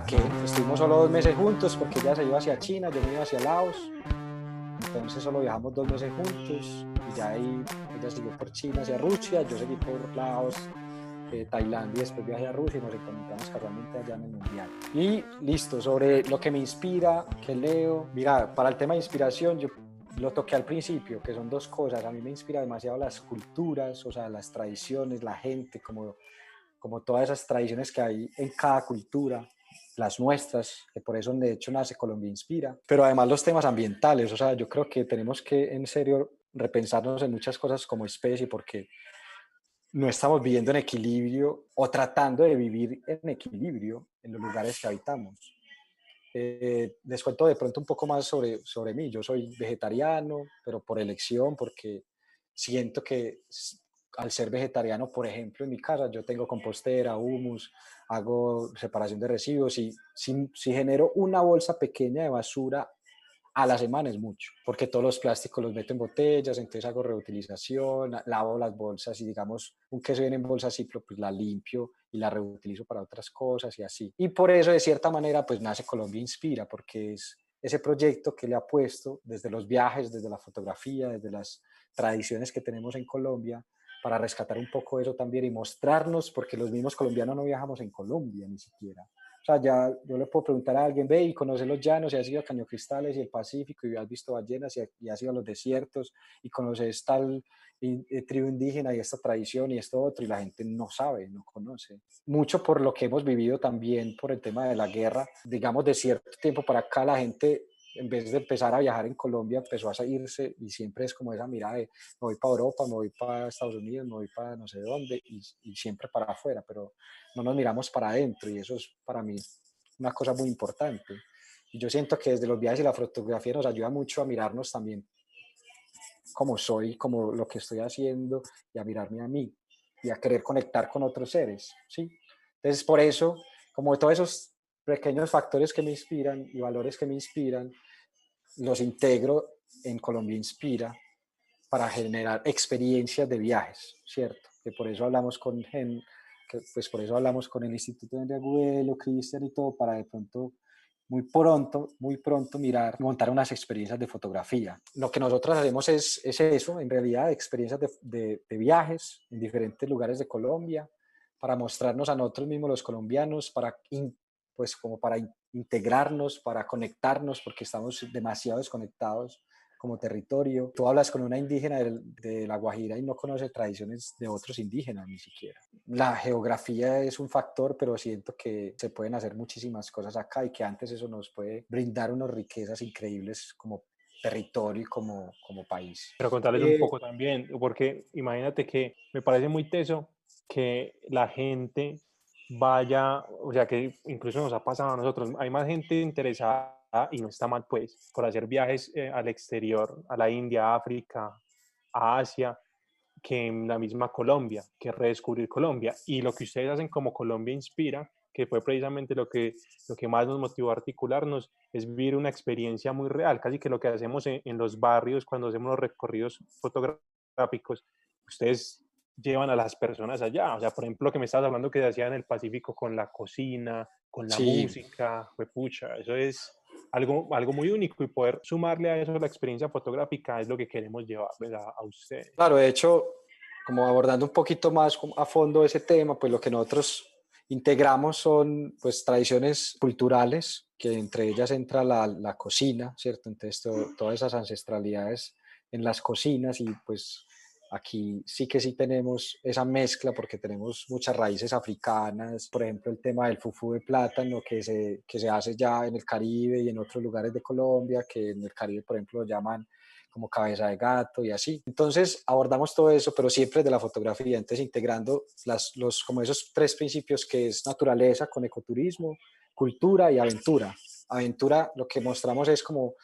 arranqué, estuvimos solo 2 meses juntos porque ella se iba hacia China, yo me iba hacia Laos, entonces solo viajamos 2 meses juntos y ya ahí ella siguió por China hacia Rusia, yo seguí por Laos, Tailandia y después viajé a Rusia y nos encontramos casualmente allá en el Mundial. Y listo, sobre lo que me inspira, que leo, mira, para el tema de inspiración yo lo toqué al principio, que son dos cosas, a mí me inspira demasiado las culturas, o sea, las tradiciones, la gente, como todas esas tradiciones que hay en cada cultura, las nuestras, que por eso de hecho nace Colombia Inspira, pero además los temas ambientales, o sea, yo creo que tenemos que en serio repensarnos en muchas cosas como especie, porque no estamos viviendo en equilibrio o tratando de vivir en equilibrio en los lugares que habitamos. Les cuento de pronto un poco más sobre mí. Yo soy vegetariano, pero por elección, porque siento que al ser vegetariano, por ejemplo, en mi casa yo tengo compostera, humus, hago separación de residuos y si genero una bolsa pequeña de basura a la semana es mucho, porque todos los plásticos los meto en botellas, entonces hago reutilización, lavo las bolsas y digamos un queso viene en bolsa Ziploc, pues la limpio y la reutilizo para otras cosas y así. Y por eso de cierta manera pues nace Colombia Inspira, porque es ese proyecto que le ha puesto desde los viajes, desde la fotografía, desde las tradiciones que tenemos en Colombia, para rescatar un poco eso también y mostrarnos, porque los mismos colombianos no viajamos en Colombia ni siquiera. O sea, ya yo le puedo preguntar a alguien, ve y conoce los llanos, y has ido a Caño Cristales y el Pacífico, y has visto ballenas, y has ido a los desiertos, y conoces tal tribu indígena y esta tradición y esto otro, y la gente no sabe, no conoce. Mucho por lo que hemos vivido también por el tema de la guerra. Digamos, de cierto tiempo para acá, la gente, en vez de empezar a viajar en Colombia, empezó a irse, y siempre es como esa mirada de me voy para Europa, me voy para Estados Unidos, me voy para no sé dónde, y siempre para afuera, pero no nos miramos para adentro y eso es para mí una cosa muy importante. Y yo siento que desde los viajes y la fotografía nos ayuda mucho a mirarnos también como soy, como lo que estoy haciendo y a mirarme a mí y a querer conectar con otros seres, ¿sí? Entonces, por eso, como todos esos pequeños factores que me inspiran y valores que me inspiran, los integro en Colombia Inspira para generar experiencias de viajes, ¿cierto? Que por eso hablamos con que pues por eso hablamos con el Instituto de Agüelo, Cristian y todo, para de pronto muy pronto mirar, montar unas experiencias de fotografía. Lo que nosotros hacemos es eso, en realidad, experiencias de viajes en diferentes lugares de Colombia, para mostrarnos a nosotros mismos los colombianos, pues como para integrarnos, para conectarnos, porque estamos demasiado desconectados como territorio. Tú hablas con una indígena de La Guajira y no conoce tradiciones de otros indígenas ni siquiera. La geografía es un factor, pero siento que se pueden hacer muchísimas cosas acá y que antes eso nos puede brindar unas riquezas increíbles como territorio y como país. Pero contarles un poco también, porque imagínate que me parece muy teso que la gente vaya, o sea, que incluso nos ha pasado a nosotros, hay más gente interesada y no está mal, pues, por hacer viajes al exterior, a la India, a África, a Asia, que en la misma Colombia, que redescubrir Colombia. Y lo que ustedes hacen como Colombia Inspira, que fue precisamente lo que más nos motivó a articularnos, es vivir una experiencia muy real, casi que lo que hacemos en los barrios cuando hacemos los recorridos fotográficos, ustedes llevan a las personas allá. O sea, por ejemplo, lo que me estabas hablando que se hacía en el Pacífico con la cocina, con la Sí, música, pues pucha, eso es algo muy único y poder sumarle a eso la experiencia fotográfica es lo que queremos llevar a ustedes. claro, de hecho, como abordando un poquito más a fondo ese tema, pues lo que nosotros integramos son pues tradiciones culturales, que entre ellas entra la cocina, ¿cierto? Entonces todas esas ancestralidades en las cocinas y pues aquí sí que sí tenemos esa mezcla porque tenemos muchas raíces africanas, por ejemplo el tema del fufú de plátano que se hace ya en el Caribe y en otros lugares de Colombia, que en el Caribe por ejemplo lo llaman como cabeza de gato y así. Entonces abordamos todo eso, pero siempre de la fotografía, entonces integrando como esos tres principios que es naturaleza con ecoturismo, cultura y aventura. Aventura, lo que mostramos es como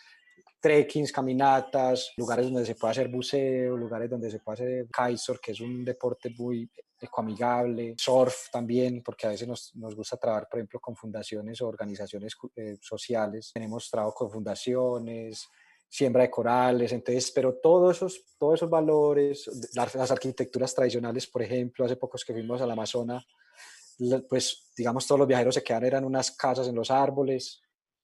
trekkings, caminatas, lugares donde se puede hacer buceo, lugares donde se puede hacer kitesurf, que es un deporte muy ecoamigable, surf también, porque a veces nos gusta trabajar, por ejemplo, con fundaciones o organizaciones sociales. Tenemos trabajo con fundaciones, siembra de corales, entonces, pero todos esos valores, las arquitecturas tradicionales, por ejemplo, hace pocos que fuimos al Amazonas, pues digamos todos los viajeros se quedan, eran unas casas en los árboles,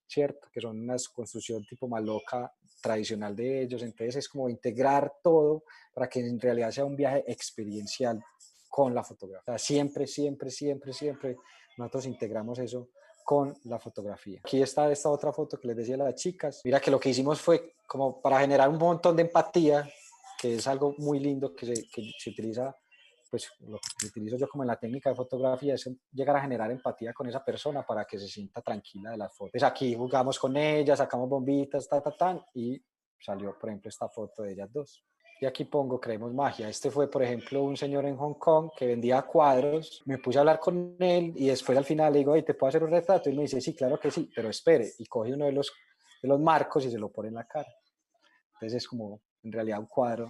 ¿cierto? Que son una construcción tipo maloca tradicional de ellos, entonces es como integrar todo para que en realidad sea un viaje experiencial con la fotografía. O sea, siempre, siempre, siempre, siempre nosotros integramos eso con la fotografía. Aquí está esta otra foto que les decía a las chicas. Mira que lo que hicimos fue como para generar un montón de empatía, que es algo muy lindo que se utiliza, pues lo que utilizo yo como en la técnica de fotografía es llegar a generar empatía con esa persona para que se sienta tranquila de las fotos. Pues aquí jugamos con ella, sacamos bombitas, y salió, por ejemplo, esta foto de ellas dos. Y aquí pongo, creemos magia. Este fue, por ejemplo, un señor en Hong Kong que vendía cuadros. Me puse a hablar con él y después al final le digo, ¿te puedo hacer un retrato? Y él me dice, sí, claro que sí, pero espere. Y coge uno de los marcos y se lo pone en la cara. Entonces es como, en realidad, un cuadro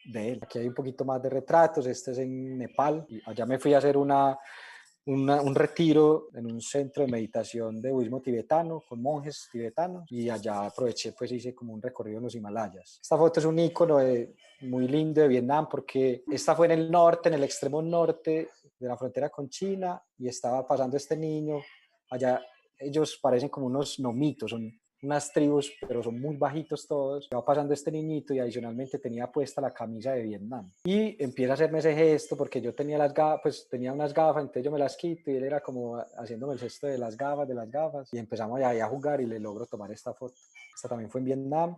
de él. Aquí hay un poquito más de retratos. Este es en Nepal. Y allá me fui a hacer un retiro en un centro de meditación de budismo tibetano con monjes tibetanos y allá aproveché, pues hice como un recorrido en los Himalayas. Esta foto es un icono muy lindo de Vietnam porque esta fue en el norte, en el extremo norte de la frontera con China y estaba pasando este niño. Allá ellos parecen como unos nomitos, son unas tribus, pero son muy bajitos todos. Va pasando este niñito y adicionalmente tenía puesta la camisa de Vietnam. Y empieza a hacerme ese gesto porque yo tenía las gafas, pues tenía unas gafas, entonces yo me las quito y él era como haciéndome el gesto de las gafas, y empezamos ahí a jugar y le logro tomar esta foto. Esta también fue en Vietnam.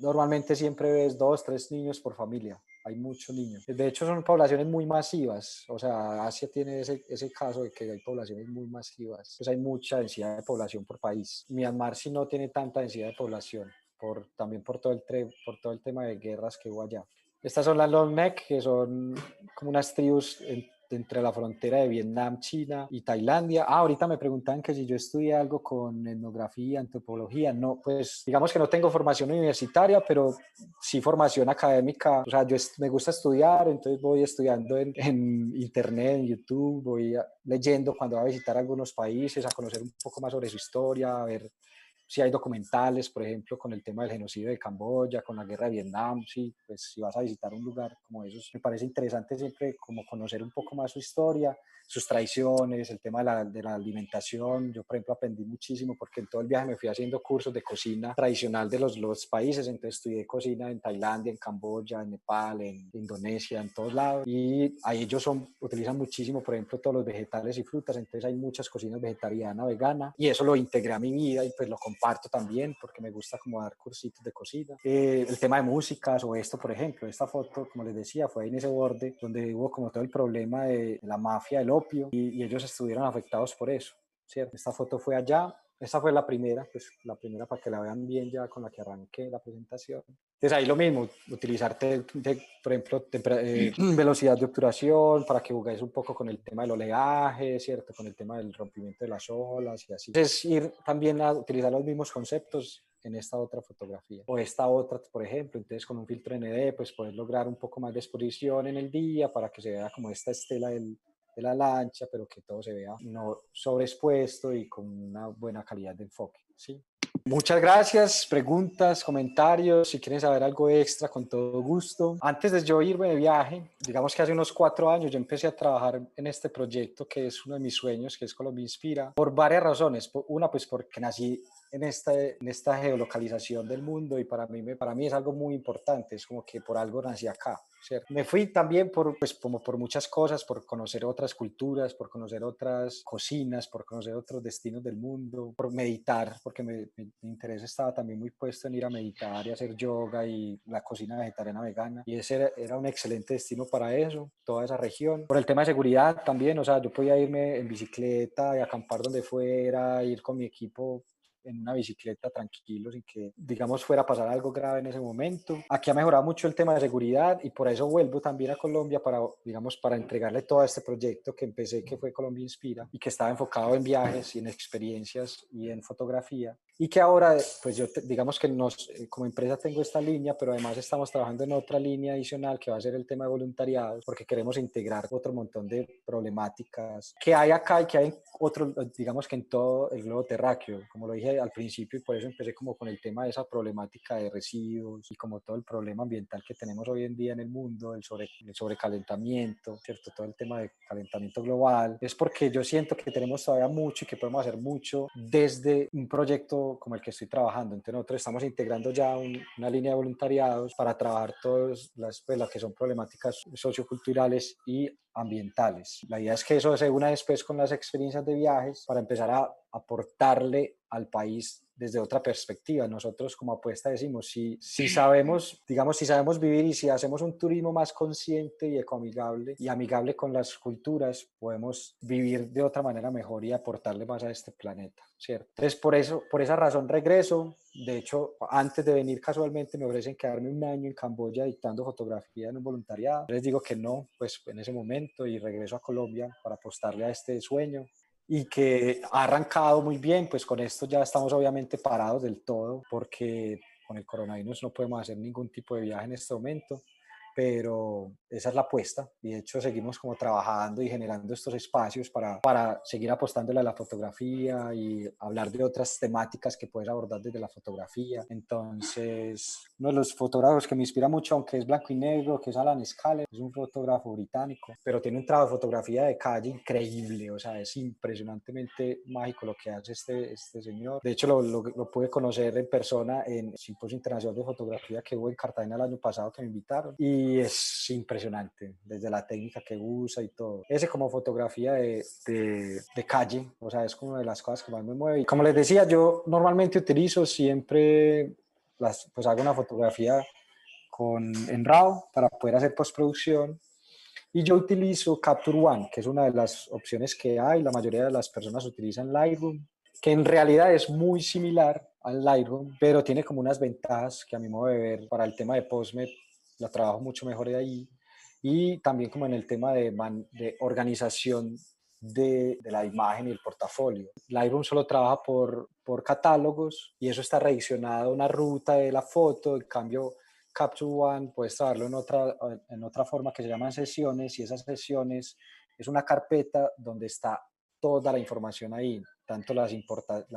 Normalmente siempre ves 2, 3 niños por familia. Hay muchos niños. De hecho, son poblaciones muy masivas. O sea, Asia tiene ese caso de que hay poblaciones muy masivas. Pues hay mucha densidad de población por país. Myanmar sí no tiene tanta densidad de población, también por por todo el tema de guerras que hubo allá. Estas son las Long Neck, que son como unas tribus entre la frontera de Vietnam, China y Tailandia. Ahorita me preguntan que si yo estudié algo con etnografía, antropología. No, pues digamos que no tengo formación universitaria, pero sí formación académica. O sea, me gusta estudiar, entonces voy estudiando en internet, en YouTube, leyendo cuando voy a visitar algunos países, a conocer un poco más sobre su historia, a ver si hay documentales, por ejemplo, con el tema del genocidio de Camboya, con la guerra de Vietnam, sí, pues si vas a visitar un lugar como esos, me parece interesante siempre como conocer un poco más su historia, sus tradiciones, el tema de la alimentación. Yo, por ejemplo, aprendí muchísimo porque en todo el viaje me fui haciendo cursos de cocina tradicional de los países, entonces estudié cocina en Tailandia, en Camboya, en Nepal, en Indonesia, en todos lados, y ahí ellos utilizan muchísimo, por ejemplo, todos los vegetales y frutas, entonces hay muchas cocinas vegetariana, vegana, y eso lo integré a mi vida y pues lo comparto también porque me gusta como dar cursitos de cocina. El tema de músicas o esto, por ejemplo, esta foto, como les decía, fue ahí en ese borde donde hubo como todo el problema de la mafia del opio y ellos estuvieron afectados por eso, ¿cierto? Esta foto fue allá. Esta fue la primera, pues la primera para que la vean bien ya con la que arranqué la presentación. Entonces ahí lo mismo, utilizar, por ejemplo, velocidad de obturación para que juguéis un poco con el tema del oleaje, ¿cierto? Con el tema del rompimiento de las olas y así. Entonces ir también a utilizar los mismos conceptos en esta otra fotografía. O esta otra, por ejemplo, entonces con un filtro ND, pues puedes lograr un poco más de exposición en el día para que se vea como esta estela de la lancha, pero que todo se vea no sobreexpuesto y con una buena calidad de enfoque, ¿sí? Muchas gracias, preguntas, comentarios, si quieren saber algo extra, con todo gusto. Antes de yo irme de viaje, digamos que hace unos 4 años yo empecé a trabajar en este proyecto que es uno de mis sueños, que es Colombia Inspira, por varias razones. Una, pues porque nací en esta geolocalización del mundo y para mí es algo muy importante, es como que por algo nací acá, ¿cierto? Me fui también como por muchas cosas, por conocer otras culturas, por conocer otras cocinas, por conocer otros destinos del mundo, por meditar, porque mi interés estaba también muy puesto en ir a meditar y hacer yoga y la cocina vegetariana vegana, y ese era un excelente destino para eso, toda esa región. Por el tema de seguridad también, o sea, yo podía irme en bicicleta y acampar donde fuera, ir con mi equipo en una bicicleta tranquilo sin que, digamos, fuera a pasar algo grave en ese momento. Aquí ha mejorado mucho el tema de seguridad y por eso vuelvo también a Colombia para entregarle todo este proyecto que empecé, que fue Colombia Inspira y que estaba enfocado en viajes y en experiencias y en fotografía. y que ahora, pues digamos que como empresa tengo esta línea, pero además estamos trabajando en otra línea adicional que va a ser el tema de voluntariado, porque queremos integrar otro montón de problemáticas que hay acá y que hay en otro, digamos que en todo el globo terráqueo, como lo dije al principio, y por eso empecé como con el tema de esa problemática de residuos y como todo el problema ambiental que tenemos hoy en día en el mundo, el sobrecalentamiento, ¿cierto? Todo el tema de calentamiento global, es porque yo siento que tenemos todavía mucho y que podemos hacer mucho desde un proyecto como el que estoy trabajando. Entonces nosotros estamos integrando ya una línea de voluntariados para trabajar todas las que son problemáticas socioculturales y ambientales. La idea es que eso se una después con las experiencias de viajes para empezar a aportarle al país desde otra perspectiva. Nosotros como apuesta decimos, si sabemos, digamos, si sabemos vivir y si hacemos un turismo más consciente y ecoamigable y amigable con las culturas, podemos vivir de otra manera mejor y aportarle más a este planeta, ¿cierto? Entonces, por esa razón regreso. De hecho, antes de venir casualmente me ofrecen quedarme un año en Camboya dictando fotografía en un voluntariado. Les digo que no, pues en ese momento, y regreso a Colombia para apostarle a este sueño y que ha arrancado muy bien. Pues con esto ya estamos obviamente parados del todo porque con el coronavirus no podemos hacer ningún tipo de viaje en este momento, pero esa es la apuesta y de hecho seguimos como trabajando y generando estos espacios para seguir apostándole a la fotografía y hablar de otras temáticas que puedes abordar desde la fotografía. Entonces, uno de los fotógrafos que me inspira mucho, aunque es blanco y negro, que es Alan Scala, es un fotógrafo británico, pero tiene un trabajo de fotografía de calle increíble, o sea, es impresionantemente mágico lo que hace este señor. De hecho, lo pude conocer en persona en el Simposio Internacional de Fotografía que hubo en Cartagena el año pasado, que me invitaron, y es impresionante, desde la técnica que usa y todo. Ese como fotografía de calle, o sea, es como una de las cosas que más me mueve. Y como les decía, yo normalmente utilizo siempre, pues hago una fotografía en RAW para poder hacer postproducción. Y yo utilizo Capture One, que es una de las opciones que hay. La mayoría de las personas utilizan Lightroom, que en realidad es muy similar al Lightroom, pero tiene como unas ventajas que a mi modo de ver para el tema de Postme la trabajo mucho mejor de ahí. Y también como en el tema de organización de la imagen y el portafolio. Lightroom solo trabaja por catálogos y eso está redireccionado a una ruta de la foto. En cambio, Capture One puedes trabajarlo en otra forma que se llaman sesiones, y esas sesiones es una carpeta donde está toda la información ahí, tanto la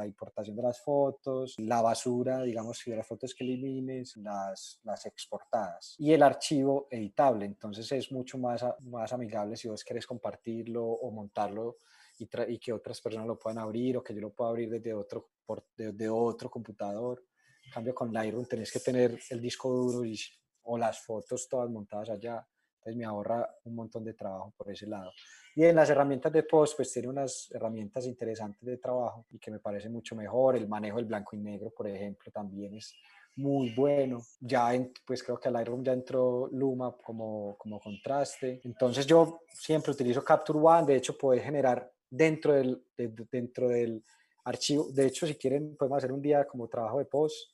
importación de las fotos, la basura, digamos, de las fotos que elimines, las exportadas y el archivo editable. Entonces es mucho más amigable si vos querés compartirlo o montarlo y que otras personas lo puedan abrir o que yo lo pueda abrir desde otro computador. En cambio, con Lightroom tenés que tener el disco duro o las fotos todas montadas allá. Entonces me ahorra un montón de trabajo por ese lado. Y en las herramientas de post, pues tiene unas herramientas interesantes de trabajo y que me parece mucho mejor. El manejo del blanco y negro, por ejemplo, también es muy bueno. Pues creo que a Lightroom ya entró Luma como contraste. Entonces yo siempre utilizo Capture One. De hecho, puedes generar dentro del archivo. De hecho, si quieren, podemos hacer un día como trabajo de post,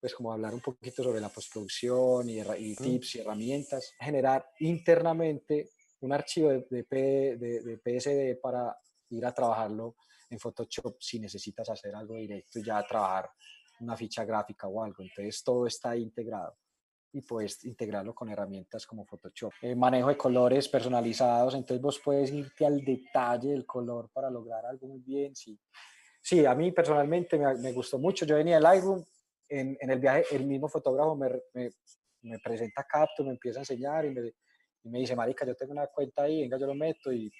pues como hablar un poquito sobre la postproducción y tips y herramientas, generar internamente un archivo de PSD para ir a trabajarlo en Photoshop si necesitas hacer algo directo y ya trabajar una ficha gráfica o algo. Entonces todo está integrado y puedes integrarlo con herramientas como Photoshop. Manejo de colores personalizados, entonces vos puedes irte al detalle del color para lograr algo muy bien. Sí, sí, a mí personalmente me gustó mucho. Yo venía del Lightroom, en el viaje el mismo fotógrafo me presenta Capture, me empieza a enseñar y me dice, marica, yo tengo una cuenta ahí, venga, yo lo meto y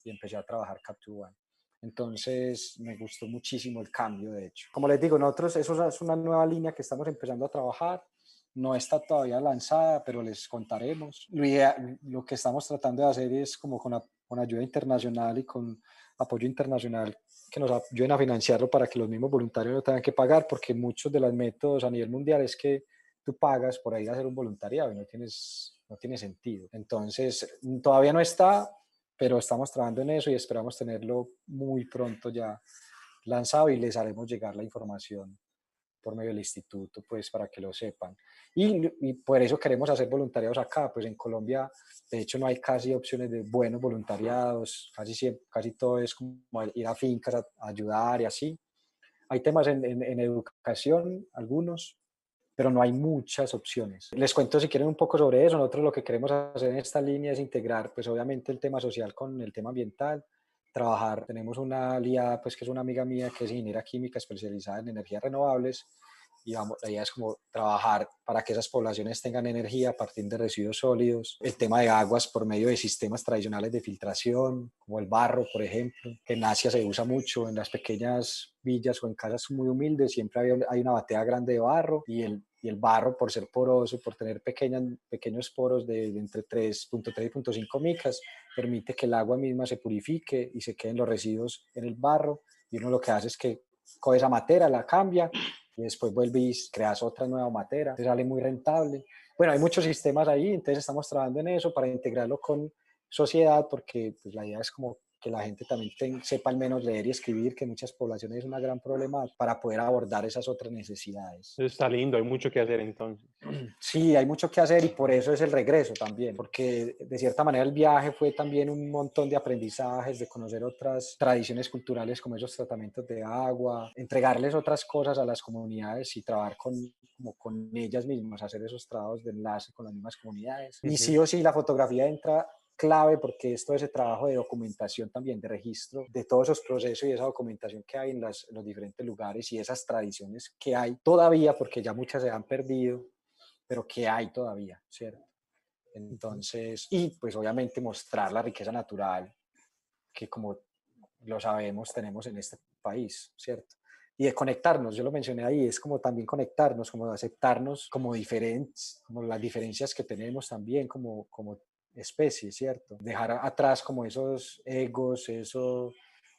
empecé a trabajar Capture One. Entonces me gustó muchísimo el cambio, de hecho. Como les digo, nosotros, eso es una nueva línea que estamos empezando a trabajar. No está todavía lanzada, pero les contaremos. Lo que estamos tratando de hacer es como con ayuda internacional y con apoyo internacional que nos ayuden a financiarlo para que los mismos voluntarios no tengan que pagar, porque muchos de los métodos a nivel mundial es que tú pagas por ir a hacer un voluntariado y no tiene sentido. Entonces, todavía no está, pero estamos trabajando en eso y esperamos tenerlo muy pronto ya lanzado y les haremos llegar la información por medio del instituto, pues para que lo sepan. Y por eso queremos hacer voluntariados acá, pues en Colombia, de hecho, no hay casi opciones de buenos voluntariados, casi todo es como ir a fincas a ayudar y así. Hay temas en educación, algunos, pero no hay muchas opciones. Les cuento si quieren un poco sobre eso. Nosotros lo que queremos hacer en esta línea es integrar, pues obviamente el tema social con el tema ambiental, trabajar. Tenemos una aliada, pues que es una amiga mía que es ingeniera química especializada en energías renovables y vamos, la idea es como trabajar para que esas poblaciones tengan energía a partir de residuos sólidos, el tema de aguas por medio de sistemas tradicionales de filtración, como el barro, por ejemplo, que en Asia se usa mucho, en las pequeñas villas o en casas muy humildes, siempre hay una batea grande de barro y el barro, por ser poroso, por tener pequeños poros de entre 3.3 y 3.5 micas, permite que el agua misma se purifique y se queden los residuos en el barro y uno lo que hace es que coge esa matera, la cambia y después vuelve y creas otra nueva matera, te sale muy rentable. Bueno, hay muchos sistemas ahí, entonces estamos trabajando en eso para integrarlo con sociedad, porque pues, la idea es como que la gente también sepa al menos leer y escribir, que en muchas poblaciones es una gran problema para poder abordar esas otras necesidades. Eso está lindo, hay mucho que hacer entonces. Sí, hay mucho que hacer y por eso es el regreso también, porque de cierta manera el viaje fue también un montón de aprendizajes, de conocer otras tradiciones culturales como esos tratamientos de agua, entregarles otras cosas a las comunidades y trabajar como con ellas mismas, hacer esos trabajos de enlace con las mismas comunidades. Y sí o sí la fotografía entra clave porque es todo ese trabajo de documentación también, de registro de todos esos procesos y esa documentación que hay en los diferentes lugares y esas tradiciones que hay todavía, porque ya muchas se han perdido, pero que hay todavía, ¿cierto? Entonces, y pues obviamente mostrar la riqueza natural que como lo sabemos tenemos en este país, ¿cierto? Y de conectarnos, yo lo mencioné ahí, es como también conectarnos, como aceptarnos como diferentes, como las diferencias que tenemos también como especie, ¿cierto? Dejar atrás como esos egos, eso,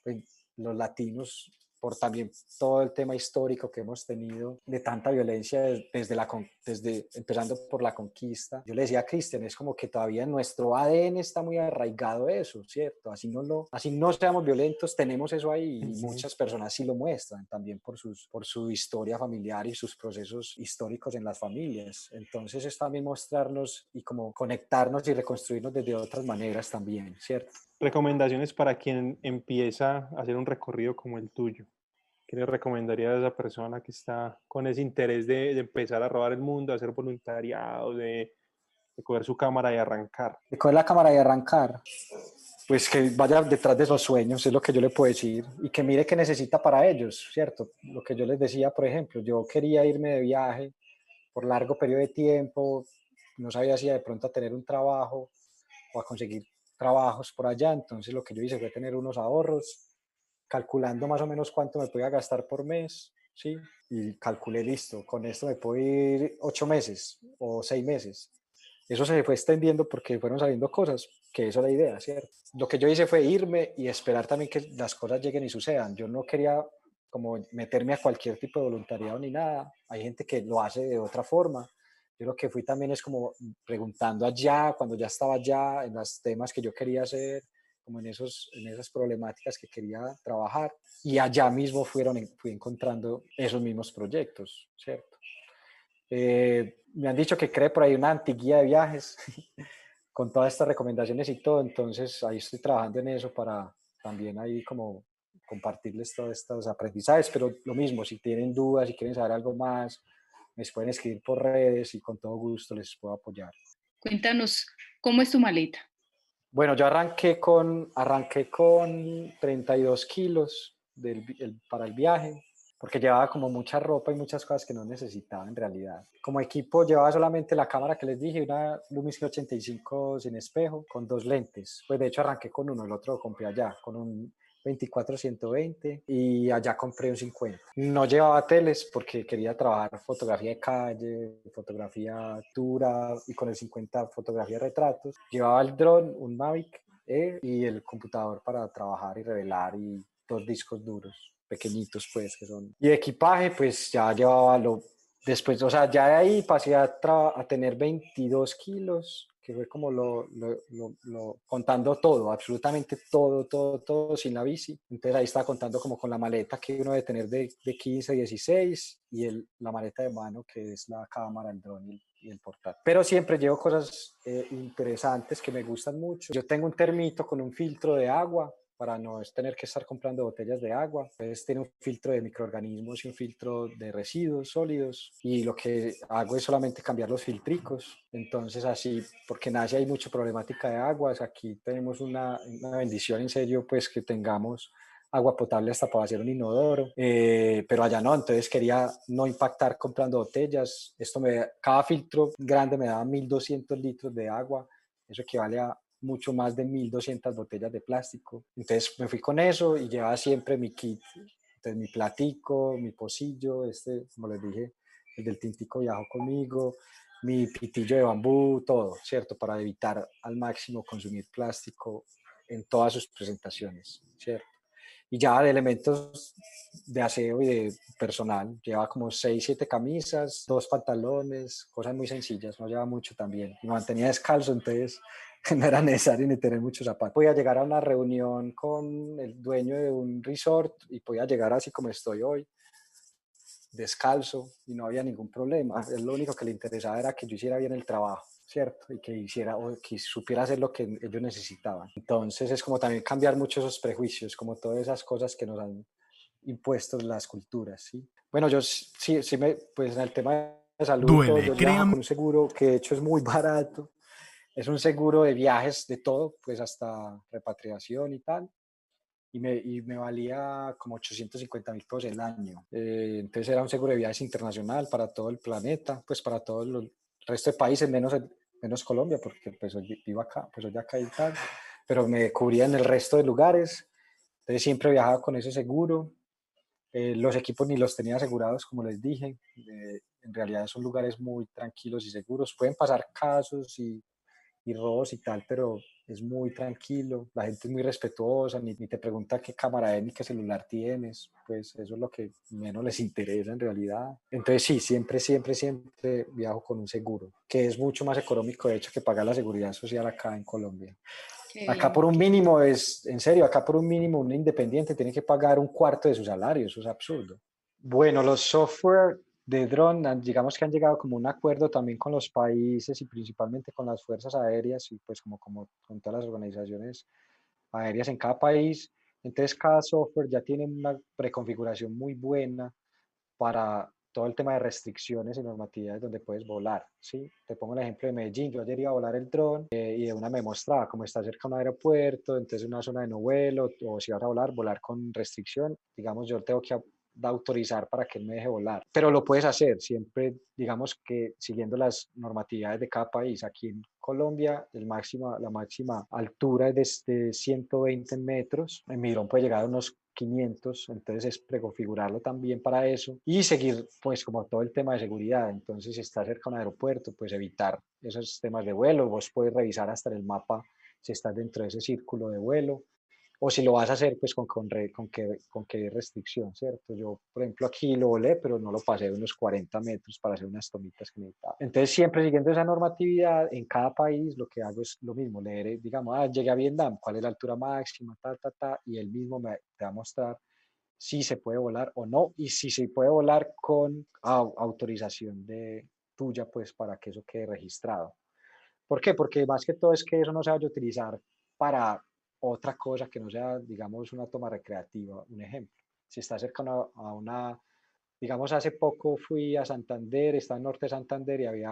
pues, los latinos, por también todo el tema histórico que hemos tenido de tanta violencia desde empezando por la conquista. Yo le decía a Cristian, es como que todavía en nuestro ADN está muy arraigado eso, ¿cierto? Así no seamos violentos, tenemos eso ahí y muchas personas sí lo muestran también por su historia familiar y sus procesos históricos en las familias. Entonces es también mostrarnos y como conectarnos y reconstruirnos desde otras maneras también, ¿cierto? Recomendaciones para quien empieza a hacer un recorrido como el tuyo. ¿Qué le recomendaría a esa persona que está con ese interés de empezar a rodar el mundo, de hacer voluntariado, de coger su cámara y arrancar? De coger la cámara y arrancar, pues que vaya detrás de esos sueños, es lo que yo le puedo decir, y que mire qué necesita para ellos, ¿cierto? Lo que yo les decía, por ejemplo, yo quería irme de viaje por largo periodo de tiempo, no sabía si de pronto a tener un trabajo o a conseguir trabajos por allá, entonces lo que yo hice fue tener unos ahorros, calculando más o menos cuánto me podía gastar por mes, ¿sí? Y calculé, listo, con esto me puedo ir 8 meses o 6 meses. Eso se fue extendiendo porque fueron saliendo cosas, que eso es la idea, ¿cierto? Lo que yo hice fue irme y esperar también que las cosas lleguen y sucedan. Yo no quería como meterme a cualquier tipo de voluntariado ni nada. Hay gente que lo hace de otra forma. Yo lo que fui también es como preguntando allá, cuando ya estaba allá, en los temas que yo quería hacer, como en esas problemáticas que quería trabajar. Y allá mismo fui encontrando esos mismos proyectos, ¿cierto? Me han dicho que cree por ahí una antiguía de viajes con todas estas recomendaciones y todo, entonces ahí estoy trabajando en eso para también ahí como compartirles todos estos aprendizajes, pero lo mismo, si tienen dudas, si quieren saber algo más, me pueden escribir por redes y con todo gusto les puedo apoyar. Cuéntanos, ¿cómo es tu maleta? Bueno, yo arranqué con 32 kilos para el viaje, porque llevaba como mucha ropa y muchas cosas que no necesitaba en realidad. Como equipo llevaba solamente la cámara que les dije, una Lumix 85 sin espejo, con 2 lentes. Pues de hecho arranqué con uno, el otro lo compré allá, con un 24-120 y allá compré un 50. No llevaba teles porque quería trabajar fotografía de calle, fotografía dura y con el 50 fotografía de retratos. Llevaba el dron, un Mavic y el computador para trabajar y revelar y 2 discos duros pequeñitos pues que son. Y equipaje pues ya llevaba después, o sea, ya de ahí pasé a tener 22 kilos, que fue como contando todo, absolutamente todo sin la bici. Entonces ahí estaba contando como con la maleta que uno debe tener de 15, 16 y la maleta de mano que es la cámara, el dron y el portátil. Pero siempre llevo cosas interesantes que me gustan mucho. Yo tengo un termito con un filtro de agua para no tener que estar comprando botellas de agua. Entonces tiene un filtro de microorganismos y un filtro de residuos sólidos, y lo que hago es solamente cambiar los filtricos. Entonces así, porque en Asia hay mucha problemática de aguas, aquí tenemos una bendición en serio, pues que tengamos agua potable hasta para hacer un inodoro, pero allá no. Entonces quería no impactar comprando botellas. Cada filtro grande me daba 1.200 litros de agua, eso equivale a mucho más de 1.200 botellas de plástico. Entonces me fui con eso y llevaba siempre mi kit. Entonces mi platico, mi pocillo, como les dije, el del tintico viajó conmigo, mi pitillo de bambú, todo, ¿cierto? Para evitar al máximo consumir plástico en todas sus presentaciones, ¿cierto? Y ya de elementos de aseo y de personal, llevaba como 6, 7 camisas, 2 pantalones, cosas muy sencillas, no llevaba mucho también. Y me mantenía descalzo, entonces no era necesario ni tener muchos zapatos. Podía llegar a una reunión con el dueño de un resort y podía llegar así como estoy hoy, descalzo, y no había ningún problema. Lo único que le interesaba era que yo hiciera bien el trabajo, ¿cierto? Y que hiciera, o que supiera hacer lo que ellos necesitaban. Entonces es como también cambiar mucho esos prejuicios, como todas esas cosas que nos han impuesto las culturas, ¿sí? Bueno, yo sí, pues en el tema de salud, todo, Duele, yo viajo créanme. con un seguro que de hecho es muy barato. Es un seguro de viajes, de todo, pues hasta repatriación y tal. Y me valía como 850.000 pesos el año. Entonces era un seguro de viajes internacional para todo el planeta, pues para todo el resto de países, menos Colombia, porque pues vivo acá, pues soy de acá y tal, pero me cubría en el resto de lugares. Entonces siempre viajaba con ese seguro. Los equipos ni los tenía asegurados, como les dije. En realidad son lugares muy tranquilos y seguros. Pueden pasar casos y robos y tal, pero es muy tranquilo, la gente es muy respetuosa, ni te pregunta qué cámara es ni qué celular tienes, pues eso es lo que menos les interesa en realidad. Entonces sí, siempre viajo con un seguro, que es mucho más económico de hecho que pagar la seguridad social acá en Colombia. Qué Acá bien. por un mínimo en serio, acá por un mínimo un independiente tiene que pagar un cuarto de su salario, eso es absurdo. Bueno, los software de drone, digamos que han llegado como un acuerdo también con los países y principalmente con las fuerzas aéreas y pues como con todas las organizaciones aéreas en cada país. Entonces cada software ya tiene una preconfiguración muy buena para todo el tema de restricciones y normatividades donde puedes volar, ¿sí? Te pongo el ejemplo de Medellín. Yo ayer iba a volar el dron y de una me mostraba cómo está cerca de un aeropuerto, entonces una zona de no vuelo, o si vas a volar con restricción, digamos, yo tengo que autorizar para que él me deje volar. Pero lo puedes hacer siempre, digamos que siguiendo las normatividades de cada país. Aquí en Colombia la máxima altura es de 120 metros. En mi dron puede llegar a unos 500, entonces es preconfigurarlo también para eso y seguir pues como todo el tema de seguridad. Entonces si está cerca de un aeropuerto, pues evitar esos temas de vuelo. Vos puedes revisar hasta en el mapa si estás dentro de ese círculo de vuelo, o si lo vas a hacer, pues con qué restricción, ¿cierto? Yo, por ejemplo, aquí lo volé, pero no lo pasé de unos 40 metros para hacer unas tomitas que necesitaba. Entonces, siempre siguiendo esa normatividad, en cada país lo que hago es lo mismo, leer, digamos, llegué a Vietnam, cuál es la altura máxima, y él mismo te va a mostrar si se puede volar o no, y si se puede volar con autorización tuya, pues para que eso quede registrado. ¿Por qué? Porque más que todo es que eso no se vaya a utilizar para otra cosa que no sea, digamos, una toma recreativa. Un ejemplo, si está cerca digamos, hace poco fui a Santander, está en Norte de Santander y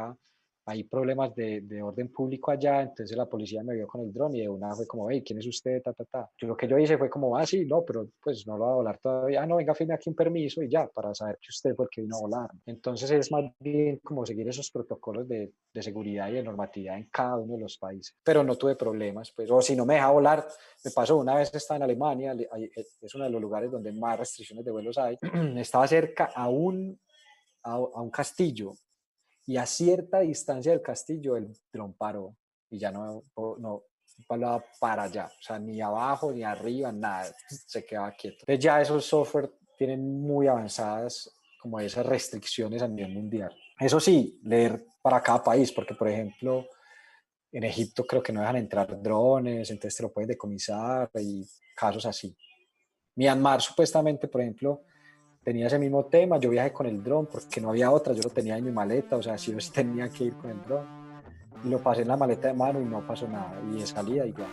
hay problemas de orden público allá, entonces la policía me vio con el dron y de una fue como, hey, ¿quién es usted? Lo que yo hice fue como, sí, no, pero pues no lo va a volar todavía. No, venga, firme aquí un permiso y ya, para saber que usted fue el que vino a volar. Entonces es más bien como seguir esos protocolos de seguridad y de normatividad en cada uno de los países. Pero no tuve problemas, pues, o si no me deja volar, me pasó una vez, estaba en Alemania, es uno de los lugares donde más restricciones de vuelos hay, estaba cerca a un castillo, y a cierta distancia del castillo el dron paró y ya no para allá, o sea, ni abajo ni arriba, nada, se quedaba quieto. Entonces ya esos software tienen muy avanzadas como esas restricciones a nivel mundial. Eso sí, leer para cada país, porque por ejemplo en Egipto creo que no dejan entrar drones, entonces te lo puedes decomisar y casos así. Myanmar supuestamente, por ejemplo, tenía ese mismo tema. Yo viajé con el dron porque no había otra, yo lo tenía en mi maleta, o sea, sí o sí tenía que ir con el dron. Y lo pasé en la maleta de mano y no pasó nada, y de salida igual.